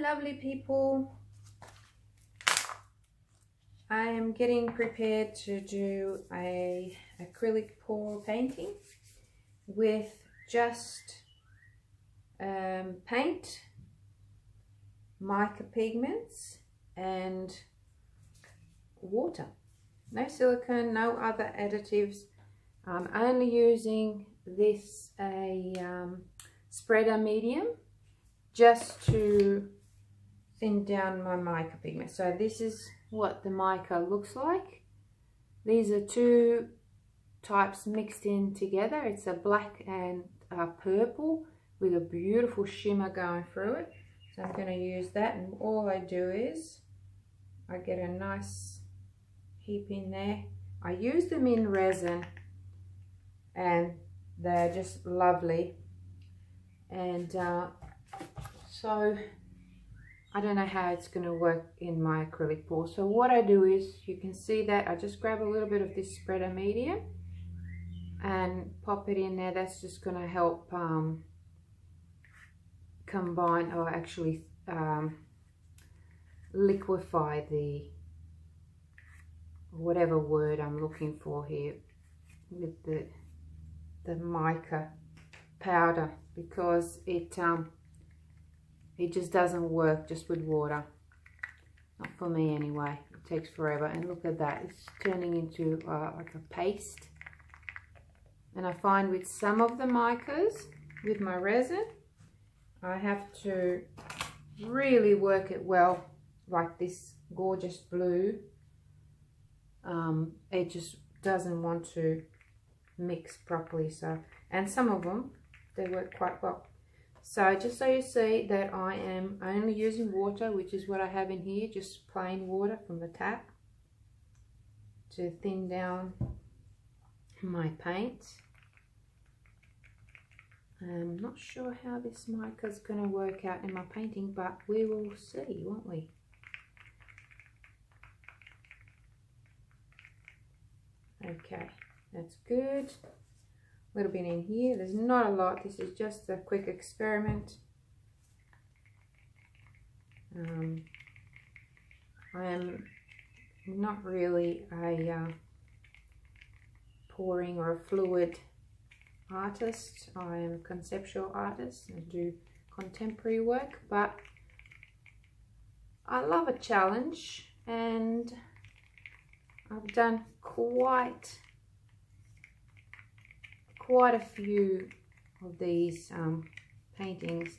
lovely people. I am getting prepared to do a acrylic pour painting with just paint, mica pigments and water. No silicone, no other additives. I'm only using this spreader medium just to thin down my mica pigment. So this is what the mica looks like. These are two types mixed in together. It's a black and a purple with a beautiful shimmer going through it. So I'm going to use that, and all I do is I get a nice heap in there. I use them in resin and they're just lovely. And so I don't know how it's going to work in my acrylic pour. So what I do is, you can see that I just grab a little bit of this spreader medium and pop it in there. That's just going to help combine, or actually liquefy the, whatever word I'm looking for here, with the mica powder, because it just doesn't work just with water. Not for me anyway. It takes forever. And look at that, it's turning into like a paste. And I find with some of the micas, with my resin, I have to really work it well, like this gorgeous blue. It just doesn't want to mix properly. So, and some of them, they work quite well. So just so you see that I am only using water, which is what I have in here, just plain water from the tap, to thin down my paint. I'm not sure how this mica is going to work out in my painting, but we will see, won't we? Okay, that's good. A little bit in here. There's not a lot. This is just a quick experiment. I am not really a pouring or a fluid artist. I am a conceptual artist. I do contemporary work, but I love a challenge, and I've done quite a few of these paintings,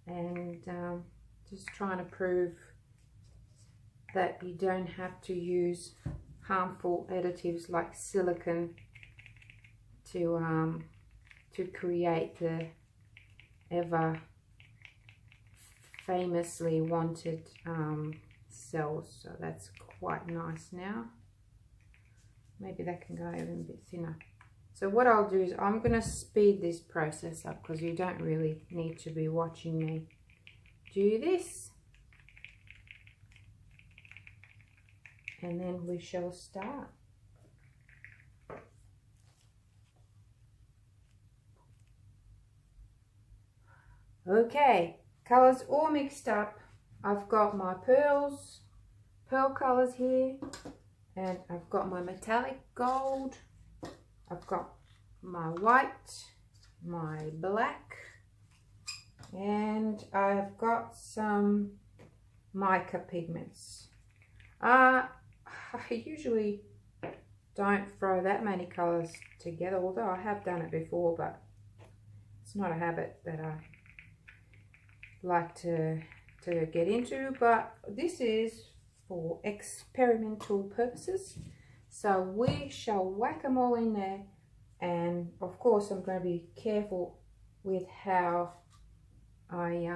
and just trying to prove that you don't have to use harmful additives like silicone to create the ever famously wanted cells. So that's quite nice now. Maybe that can go even a bit thinner. So what I'll do is I'm going to speed this process up, because you don't really need to be watching me do this. And then we shall start. Okay, colours all mixed up. I've got my pearl colours here, and I've got my metallic gold. I've got my white, my black, and I've got some mica pigments. I usually don't throw that many colours together, although I have done it before, but it's not a habit that I like to get into. But this is for experimental purposes. So we shall whack them all in there, and of course I'm going to be careful with how I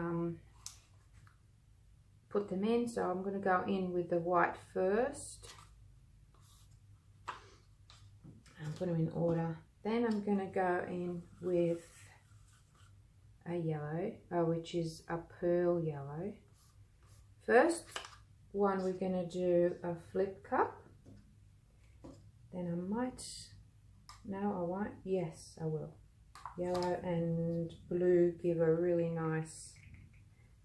put them in. So I'm going to go in with the white first and put them in order. Then I'm going to go in with a yellow, which is a pearl yellow. First one, we're going to do a flip cup. Then I might, no I won't, yes I will. Yellow and blue give a really nice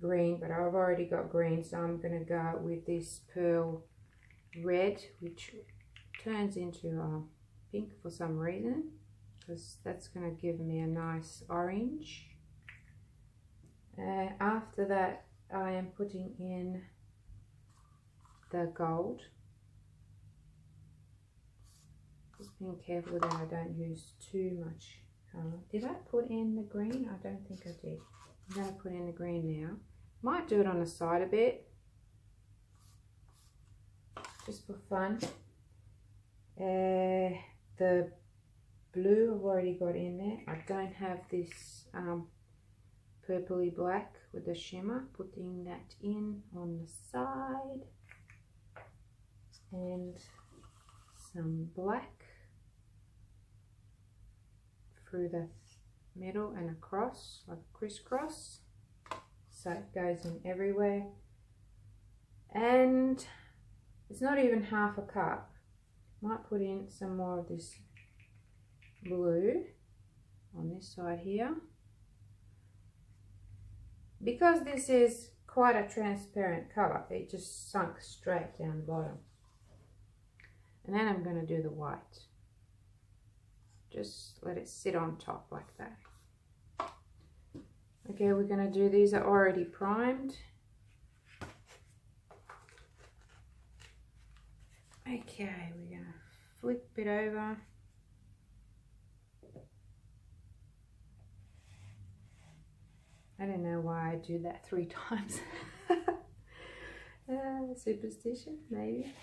green, but I've already got green, so I'm going to go with this pearl red, which turns into pink for some reason, because that's going to give me a nice orange. After that, I am putting in the gold. Just being careful that I don't use too much colour. Did I put in the green? I don't think I did. I'm going to put in the green now. Might do it on the side a bit, just for fun. The blue I've already got in there. I don't have this purpley black with the shimmer. Putting that in on the side. And some black through the middle and across, like a crisscross, so it goes in everywhere. And it's not even half a cup. Might put in some more of this blue on this side here, because this is quite a transparent color. It just sunk straight down the bottom. And then I'm going to do the white. Just let it sit on top like that. Okay, we're going to do, these are already primed. Okay, we're going to flip it over. I don't know why I do that 3 times. Superstition, maybe.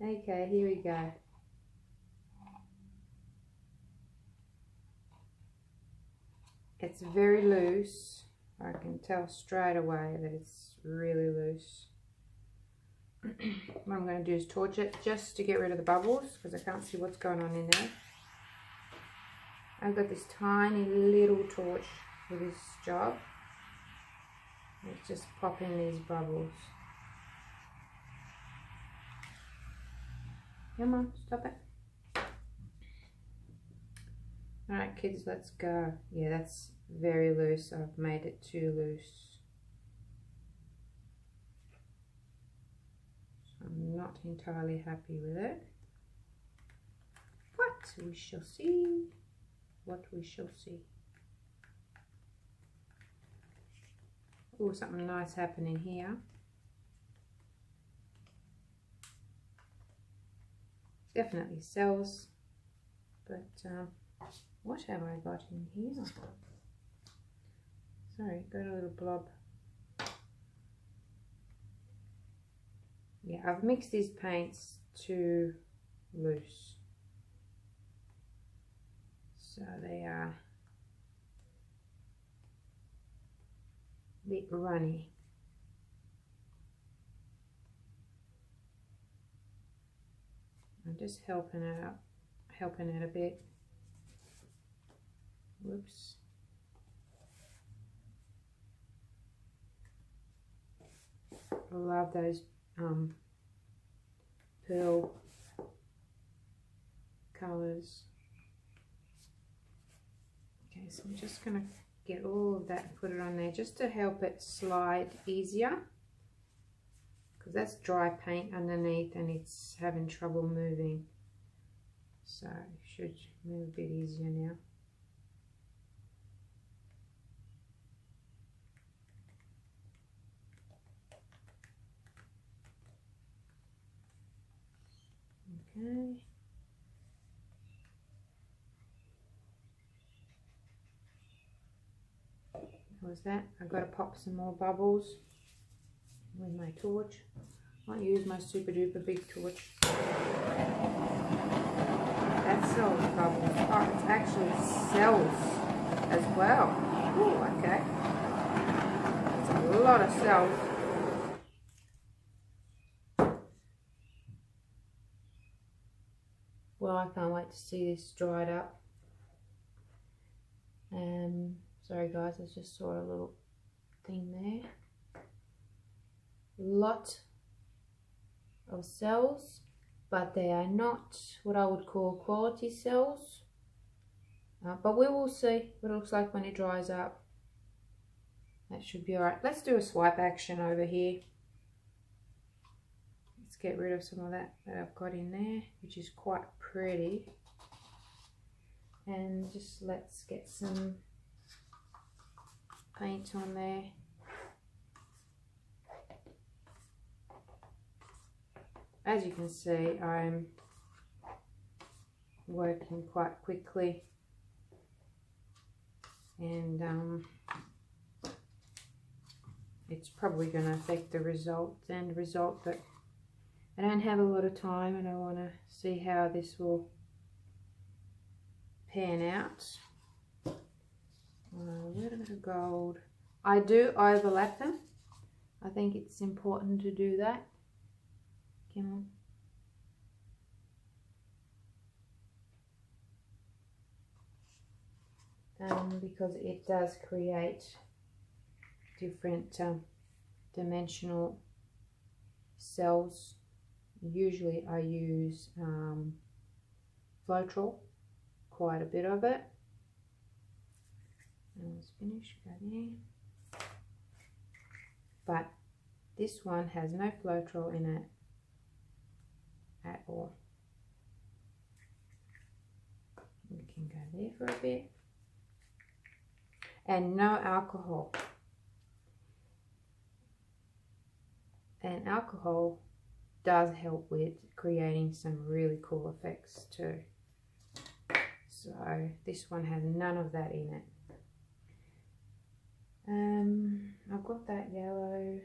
Okay, here we go. It's very loose. I can tell straight away that it's really loose. What I'm going to do is torch it just to get rid of the bubbles, because I can't see what's going on in there. I've got this tiny little torch for this job. Let's just pop in these bubbles. Come on, stop it. Alright kids, let's go. Yeah, that's very loose. I've made it too loose. So I'm not entirely happy with it. But we shall see. What we shall see. Oh, something nice happening here. Definitely cells, but what have I got in here? Sorry, got a little blob. Yeah, I've mixed these paints too loose, so they are a bit runny. I'm just helping it a bit. Whoops. I love those pearl colors. Okay, so I'm just gonna get all of that and put it on there just to help it slide easier, because that's dry paint underneath and it's having trouble moving, so it should move a bit easier now. Okay. How was that? I've got to pop some more bubbles with my torch. I might use my super duper big torch. That's cells bubbles. Oh, it's actually cells as well. Oh, okay. That's a lot of cells. Well, I can't wait to see this dried up. Sorry guys, I just saw a little thing there. Lot of cells, but they are not what I would call quality cells. But we will see what it looks like when it dries up. That should be all right. Let's do a swipe action over here. Let's get rid of some of that I've got in there, which is quite pretty. And just let's get some paint on there. As you can see, I'm working quite quickly, and it's probably going to affect the end result, but I don't have a lot of time and I want to see how this will pan out. A little bit of gold. I do overlap them. I think it's important to do that. Come on. Because it does create different dimensional cells. Usually I use floetrol, quite a bit of it. Almost finished, go there. But this one has no floetrol in it at all. We can go there for a bit. And no alcohol. And alcohol does help with creating some really cool effects too. So this one has none of that in it. I've got that yellow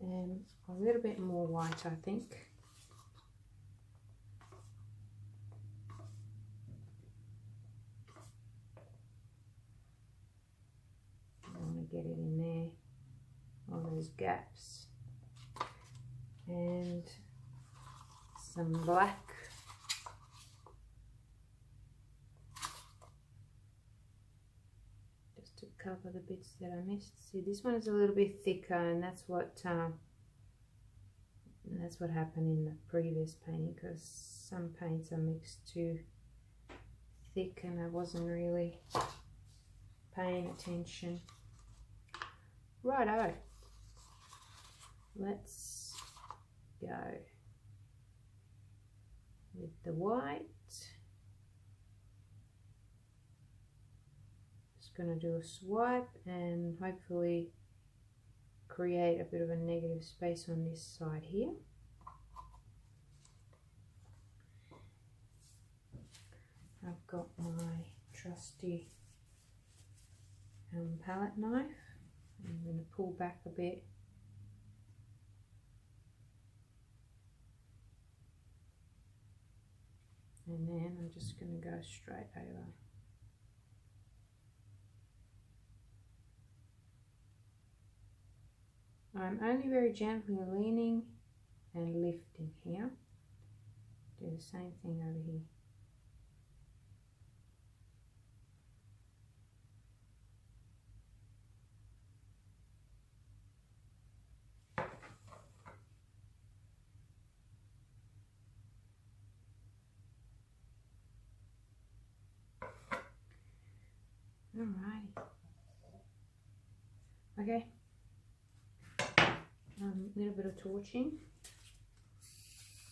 and a little bit more white, I think. I want to get it in there, all those gaps, and some black. Just to cover the bits that I missed. See, this one is a little bit thicker, and that's what happened in the previous painting, because some paints are mixed too thick and I wasn't really paying attention. Righto, let's go with the white. Just going to do a swipe and hopefully create a bit of a negative space on this side here. I've got my trusty palette knife. I'm going to pull back a bit. And then I'm just going to go straight over. I'm only very gently leaning and lifting here. Do the same thing over here. Alrighty. Okay. A little bit of torching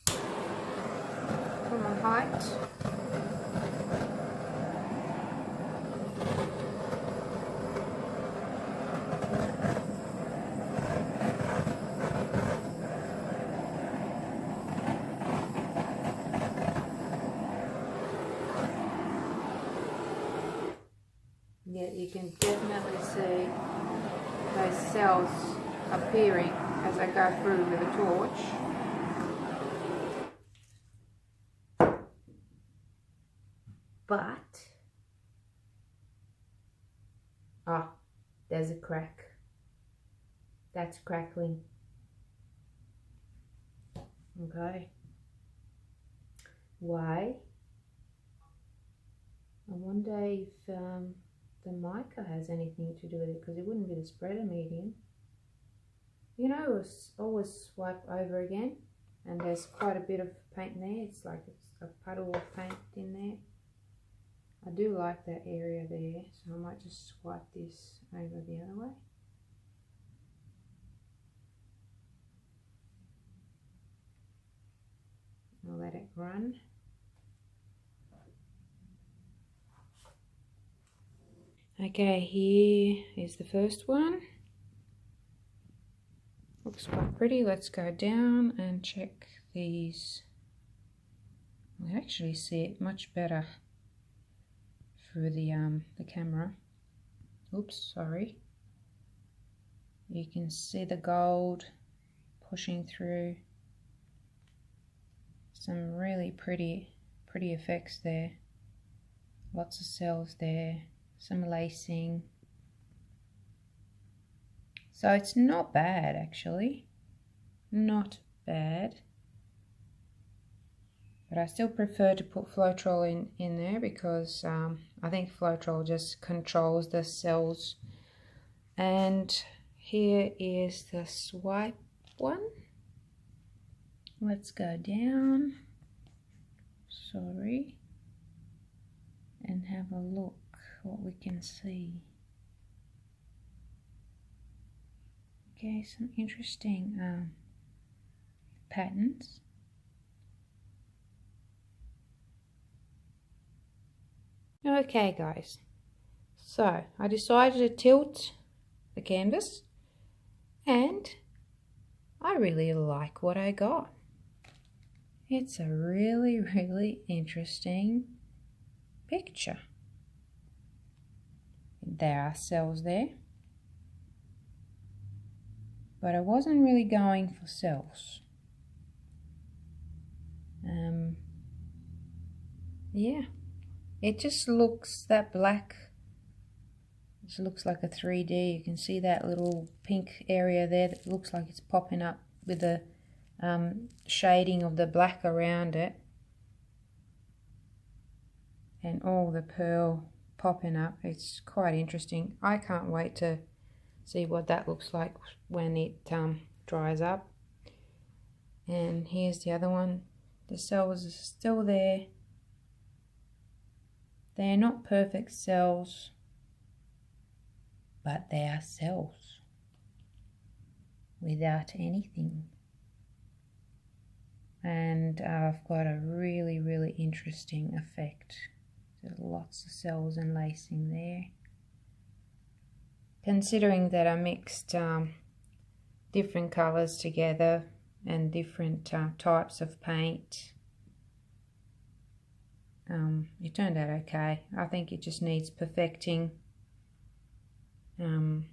from my height. Yeah, you can definitely see those cells appearing as I go through with a torch. But, there's a crack. That's crackling. Okay. Why? I wonder if the mica has anything to do with it, because it wouldn't be the spreader medium. You know, always swipe over again, and there's quite a bit of paint in there. It's like it's a puddle of paint in there. I do like that area there, so I might just swipe this over the other way. I'll let it run. Okay, here is the first one. Looks quite pretty. Let's go down and check these. We actually see it much better through the camera. Oops, sorry. You can see the gold pushing through. Some really pretty effects there. Lots of cells there. Some lacing. So it's not bad actually. Not bad. But I still prefer to put floetrol in there because I think floetrol just controls the cells. And here is the swipe one. Let's go down, sorry, and have a look what we can see. Okay, some interesting patterns. Okay guys, so I decided to tilt the canvas and I really like what I got. It's a really interesting picture. There are cells there, but I wasn't really going for cells. Yeah, it just looks, that black just looks like a 3D. You can see that little pink area there that looks like it's popping up with the shading of the black around it, and all the pearl popping up. It's quite interesting. I can't wait to see what that looks like when it dries up. And here's the other one. The cells are still there. They're not perfect cells, but they are cells without anything. And I've got a really interesting effect. There's lots of cells and lacing there. Considering that I mixed different colours together and different types of paint, it turned out okay. I think it just needs perfecting. And